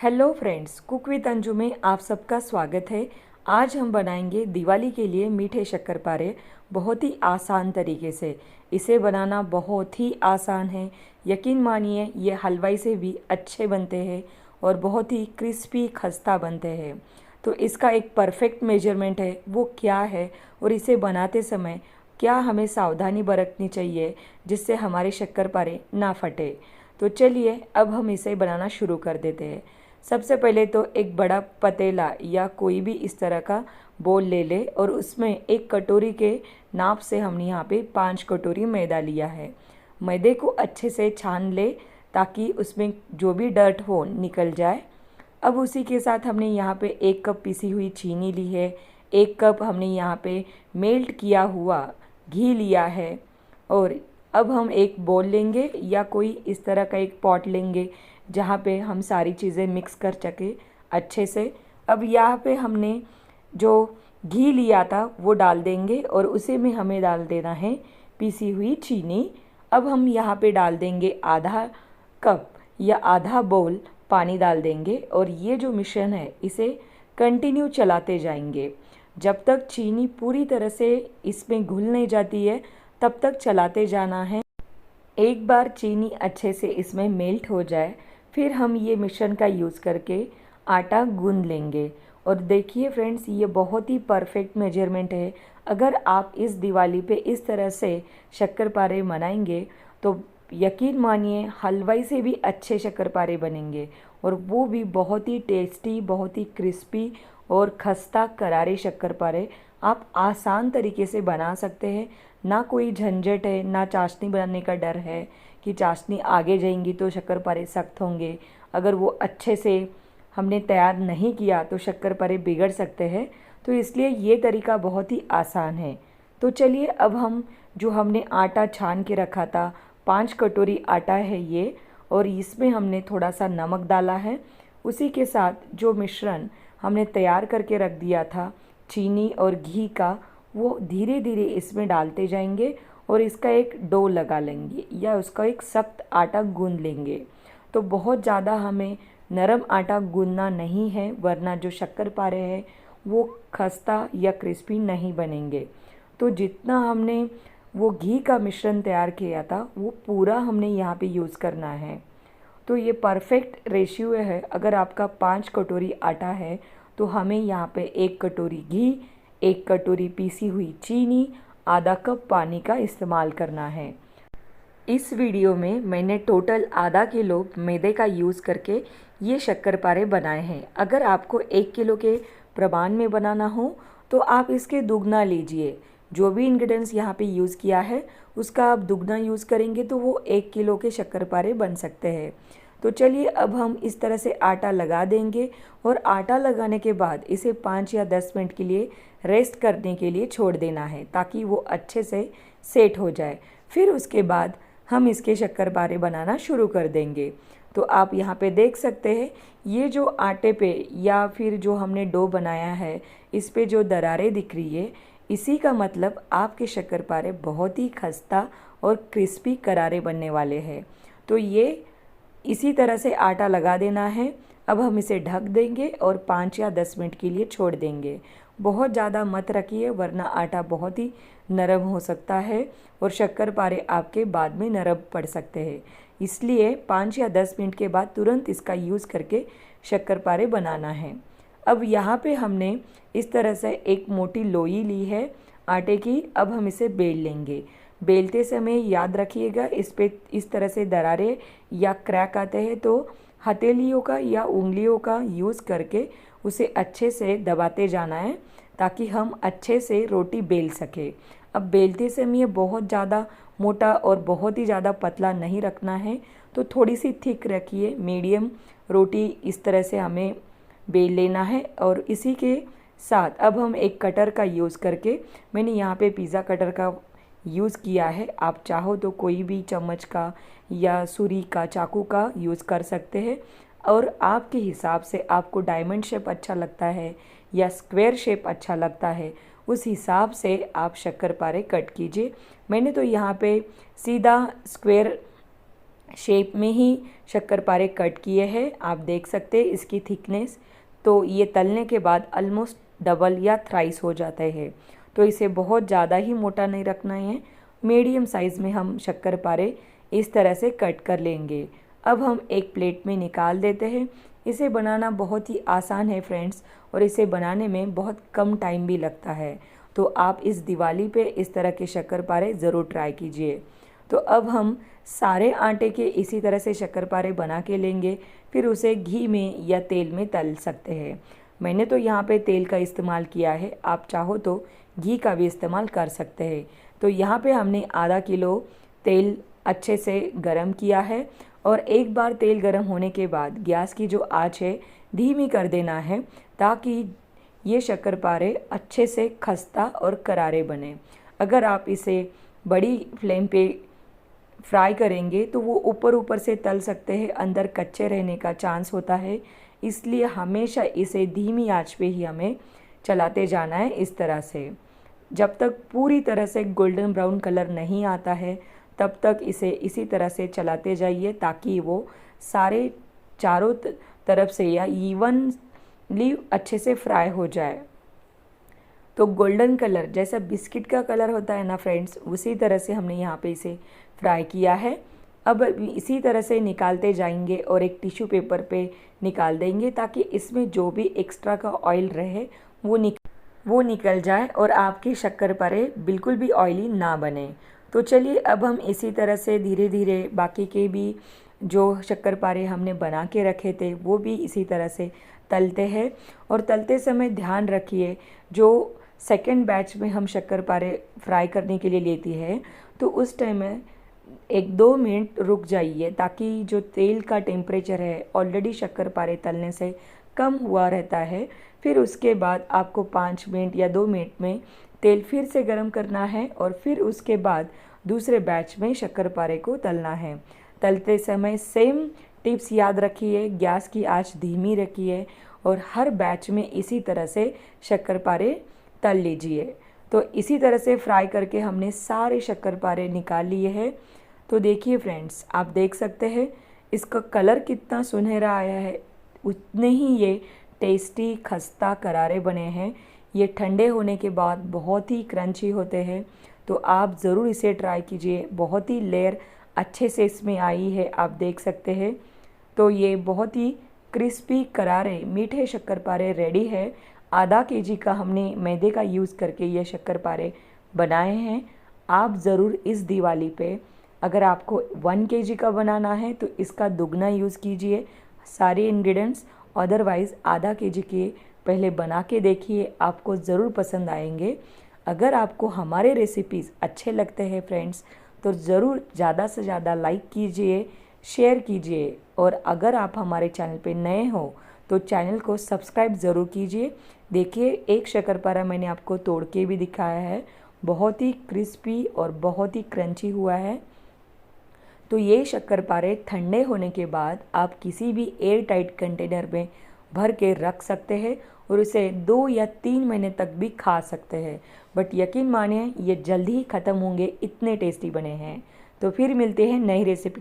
Hello friends, cook with Anju में आप सबका स्वागत है। आज हम बनाएंगे दिवाली के लिए मीठे शक्करपारे बहुत ही आसान तरीके से। इसे बनाना बहुत ही आसान है। यकीन मानिए ये हलवाई से भी अच्छे बनते हैं और बहुत ही क्रिस्पी खस्ता बनते हैं। तो इसका एक परफेक्ट मेजरमेंट है, वो क्या है और इसे बनाते समय क्या हमें सावधानी बरतनी चाहिए जिससे हमारे शक्करपारे ना फटे। तो चलिए अब हम इसे बनाना शुरू कर देते हैं। सबसे पहले तो एक बड़ा पतीला या कोई भी इस तरह का बोल ले ले और उसमें एक कटोरी के नाप से हमने यहाँ पे 5 कटोरी मैदा लिया है। मैदे को अच्छे से छान ले ताकि उसमें जो भी डर्ट हो निकल जाए। अब उसी के साथ हमने यहाँ पे 1 कप पीसी हुई चीनी ली है। 1 कप हमने यहाँ पे मेल्ट किया हुआ घी लिया है। और अब हम एक बोल लेंगे या कोई इस तरह का एक पॉट लेंगे जहाँ पे हम सारी चीज़ें मिक्स कर सके अच्छे से। अब यहाँ पे हमने जो घी लिया था वो डाल देंगे और उसी में हमें डाल देना है पीसी हुई चीनी। अब हम यहाँ पे डाल देंगे आधा कप या आधा बाउल पानी डाल देंगे और ये जो मिश्रण है इसे कंटिन्यू चलाते जाएंगे जब तक चीनी पूरी तरह से इसमें घुल नहीं जाती है, तब तक चलाते जाना है। एक बार चीनी अच्छे से इसमें मेल्ट हो जाए फिर हम ये मिश्रण का यूज़ करके आटा गूंद लेंगे। और देखिए फ्रेंड्स, ये बहुत ही परफेक्ट मेजरमेंट है। अगर आप इस दिवाली पे इस तरह से शक्करपारे बनाएंगे तो यकीन मानिए हलवाई से भी अच्छे शक्करपारे बनेंगे और वो भी बहुत ही टेस्टी, बहुत ही क्रिस्पी और खस्ता करारे शक्करपारे आप आसान तरीके से बना सकते हैं। ना कोई झंझट है, ना चाशनी बनाने का डर है कि चाशनी आगे जाएंगी तो शक्करपारे सख्त होंगे। अगर वो अच्छे से हमने तैयार नहीं किया तो शक्करपारे बिगड़ सकते हैं। तो इसलिए ये तरीका बहुत ही आसान है। तो चलिए अब हम जो हमने आटा छान के रखा था, 5 कटोरी आटा है ये, और इसमें हमने थोड़ा सा नमक डाला है। उसी के साथ जो मिश्रण हमने तैयार करके रख दिया था चीनी और घी का, वो धीरे धीरे इसमें डालते जाएंगे और इसका एक डो लगा लेंगे या उसका एक सख्त आटा गूंद लेंगे। तो बहुत ज़्यादा हमें नरम आटा गूंदना नहीं है, वरना जो शक्करपारे हैं वो खस्ता या क्रिस्पी नहीं बनेंगे। तो जितना हमने वो घी का मिश्रण तैयार किया था वो पूरा हमने यहाँ पे यूज़ करना है। तो ये परफेक्ट रेशियो है। अगर आपका 5 कटोरी आटा है तो हमें यहाँ पे 1 कटोरी घी, 1 कटोरी पीसी हुई चीनी, आधा कप पानी का इस्तेमाल करना है। इस वीडियो में मैंने टोटल आधा किलो मैदे का यूज़ करके ये शक्करपारे बनाए हैं। अगर आपको 1 किलो के प्रमाण में बनाना हो तो आप इसके दुगना लीजिए। जो भी इंग्रेडिएंट्स यहाँ पे यूज़ किया है उसका आप दुगना यूज़ करेंगे तो वो 1 किलो के शक्करपारे बन सकते हैं। तो चलिए अब हम इस तरह से आटा लगा देंगे और आटा लगाने के बाद इसे 5 या 10 मिनट के लिए रेस्ट करने के लिए छोड़ देना है ताकि वो अच्छे से सेट हो जाए। फिर उसके बाद हम इसके शक्करपारे बनाना शुरू कर देंगे। तो आप यहाँ पे देख सकते हैं ये जो आटे पे या फिर जो हमने डो बनाया है इस पे जो दरारें दिख रही है, इसी का मतलब आपके शक्करपारे बहुत ही खस्ता और क्रिस्पी करारे बनने वाले हैं। तो ये इसी तरह से आटा लगा देना है। अब हम इसे ढक देंगे और 5 या 10 मिनट के लिए छोड़ देंगे। बहुत ज़्यादा मत रखिए वरना आटा बहुत ही नरम हो सकता है और शक्करपारे आपके बाद में नरम पड़ सकते हैं। इसलिए 5 या 10 मिनट के बाद तुरंत इसका यूज़ करके शक्करपारे बनाना है। अब यहाँ पे हमने इस तरह से एक मोटी लोई ली है आटे की। अब हम इसे बेल लेंगे। बेलते समय याद रखिएगा इस पे इस तरह से दरारें या क्रैक आते हैं तो हथेलियों का या उंगलियों का यूज़ करके उसे अच्छे से दबाते जाना है ताकि हम अच्छे से रोटी बेल सके। अब बेलते समय बहुत ज़्यादा मोटा और बहुत ही ज़्यादा पतला नहीं रखना है, तो थोड़ी सी थिक रखिए। मीडियम रोटी इस तरह से हमें बेल लेना है। और इसी के साथ अब हम एक कटर का यूज़ करके, मैंने यहाँ पे पिज़्ज़ा कटर का यूज़ किया है, आप चाहो तो कोई भी चम्मच का या छुरी का, चाकू का यूज़ कर सकते हैं। और आपके हिसाब से आपको डायमंड शेप अच्छा लगता है या स्क्वायर शेप अच्छा लगता है, उस हिसाब से आप शक्करपारे कट कीजिए। मैंने तो यहाँ पे सीधा स्क्वायर शेप में ही शक्करपारे कट किए हैं। आप देख सकते हैं इसकी थिकनेस। तो ये तलने के बाद ऑलमोस्ट डबल या थ्राइस हो जाता है। तो इसे बहुत ज़्यादा ही मोटा नहीं रखना है, मीडियम साइज़ में हम शक्करपारे इस तरह से कट कर लेंगे। अब हम एक प्लेट में निकाल देते हैं। इसे बनाना बहुत ही आसान है फ्रेंड्स, और इसे बनाने में बहुत कम टाइम भी लगता है। तो आप इस दिवाली पे इस तरह के शक्करपारे ज़रूर ट्राई कीजिए। तो अब हम सारे आटे के इसी तरह से शक्करपारे बना के लेंगे, फिर उसे घी में या तेल में तल सकते हैं। मैंने तो यहाँ पे तेल का इस्तेमाल किया है, आप चाहो तो घी का भी इस्तेमाल कर सकते हैं। तो यहाँ पे हमने आधा किलो तेल अच्छे से गरम किया है, और एक बार तेल गरम होने के बाद गैस की जो आंच है धीमी कर देना है, ताकि ये शक्करपारे अच्छे से खस्ता और करारे बने। अगर आप इसे बड़ी फ्लेम पे फ्राई करेंगे तो वो ऊपर ऊपर से तल सकते हैं, अंदर कच्चे रहने का चांस होता है। इसलिए हमेशा इसे धीमी आंच पे ही हमें चलाते जाना है इस तरह से। जब तक पूरी तरह से गोल्डन ब्राउन कलर नहीं आता है तब तक इसे इसी तरह से चलाते जाइए, ताकि वो सारे चारों तरफ से या इवनली अच्छे से फ्राई हो जाए। तो गोल्डन कलर जैसा बिस्किट का कलर होता है ना फ्रेंड्स, उसी तरह से हमने यहाँ पे इसे फ्राई किया है। अब इसी तरह से निकालते जाएंगे और एक टिश्यू पेपर पे निकाल देंगे, ताकि इसमें जो भी एक्स्ट्रा का ऑयल रहे वो निकल जाए और आपके शक्करपारे बिल्कुल भी ऑयली ना बने। तो चलिए अब हम इसी तरह से धीरे धीरे बाकी के भी जो शक्करपारे हमने बना के रखे थे वो भी इसी तरह से तलते हैं। और तलते समय ध्यान रखिए, जो सेकंड बैच में हम शक्करपारे फ्राई करने के लिए लेती है तो उस टाइम में 1-2 मिनट रुक जाइए, ताकि जो तेल का टेम्परेचर है ऑलरेडी शक्करपारे तलने से कम हुआ रहता है। फिर उसके बाद आपको 5 मिनट या 2 मिनट में तेल फिर से गर्म करना है, और फिर उसके बाद दूसरे बैच में शक्करपारे को तलना है। तलते समय सेम टिप्स याद रखिए, गैस की आंच धीमी रखिए और हर बैच में इसी तरह से शक्करपारे तल लीजिए। तो इसी तरह से फ्राई करके हमने सारे शक्करपारे निकाल लिए हैं। तो देखिए फ्रेंड्स, आप देख सकते हैं इसका कलर कितना सुनहरा आया है, उतने ही ये टेस्टी खस्ता करारे बने हैं। ये ठंडे होने के बाद बहुत ही क्रंची होते हैं, तो आप ज़रूर इसे ट्राई कीजिए। बहुत ही लेयर अच्छे से इसमें आई है, आप देख सकते हैं। तो ये बहुत ही क्रिस्पी करारे मीठे शक्करपारे रेडी है। आधा केजी का हमने मैदे का यूज़ करके ये शक्करपारे बनाए हैं। आप ज़रूर इस दिवाली पे, अगर आपको 1 केजी का बनाना है तो इसका दुगना यूज़ कीजिए सारे इंग्रेडिएंट्स, अदरवाइज़ आधा केजी के पहले बना के देखिए, आपको ज़रूर पसंद आएंगे। अगर आपको हमारे रेसिपीज़ अच्छे लगते हैं फ्रेंड्स, तो ज़रूर ज़्यादा से ज़्यादा लाइक कीजिए, शेयर कीजिए, और अगर आप हमारे चैनल पे नए हो तो चैनल को सब्सक्राइब ज़रूर कीजिए। देखिए एक शक्करपारा मैंने आपको तोड़ के भी दिखाया है, बहुत ही क्रिस्पी और बहुत ही क्रंची हुआ है। तो ये शक्करपारे ठंडे होने के बाद आप किसी भी एयर टाइट कंटेनर में भर के रख सकते हैं और उसे 2 या 3 महीने तक भी खा सकते हैं। बट यकीन मानिए ये जल्दी ही ख़त्म होंगे, इतने टेस्टी बने हैं। तो फिर मिलते हैं नई रेसिपी के